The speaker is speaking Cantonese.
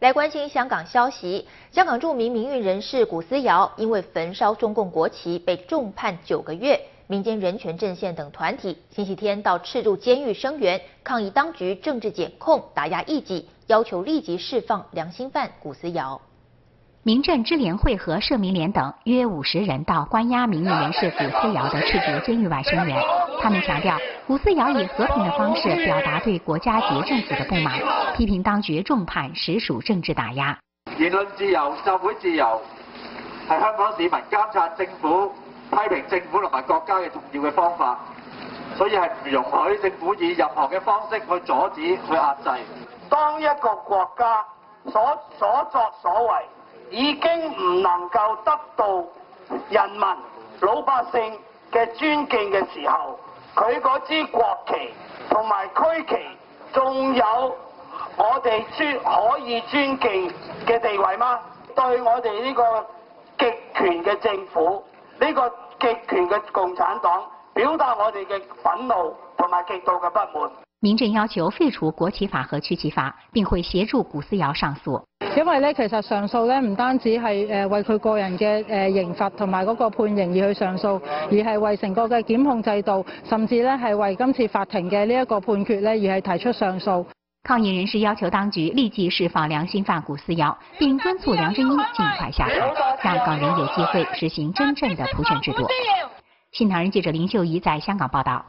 来关心香港消息，香港著名民运人士古思尧因为焚烧中共国旗被重判9个月。民间人权阵线等团体星期天到赤柱监狱声援，抗议当局政治检控、打压异己，要求立即释放良心犯古思尧。民阵支联会和社民联等约50人到关押民运人士古思尧的赤柱监狱外声援。他们强调，古思尧以和平的方式表达对国家级政府的不滿，批評當局重判實屬政治打壓。言論自由、集會自由係香港市民監察政府、批評政府同埋國家嘅重要嘅方法，所以係唔容許政府以任何嘅方式去阻止、去壓制。當一個國家所作所為已經唔能夠得到人民、老百姓嘅尊敬嘅時候，佢嗰支國旗同埋區旗仲有我哋可以尊敬嘅地位嗎？對我哋呢個極權嘅政府，呢個極權嘅共產黨，表達我哋嘅憤怒同埋極度嘅不滿。民陣要求廢除國旗法和區旗法，並會協助古思堯上訴。因為咧，其實上訴咧唔單止係為佢個人嘅刑罰同埋嗰個判刑而去上訴，而係為成個嘅檢控制度，甚至咧係為今次法庭嘅呢一個判決咧而係提出上訴。抗議人士要求當局立即釋放良心犯古思堯，並敦促梁振英盡快下台，讓港人有機會實行真正的普選制度。新唐人記者林秀儀在香港報道。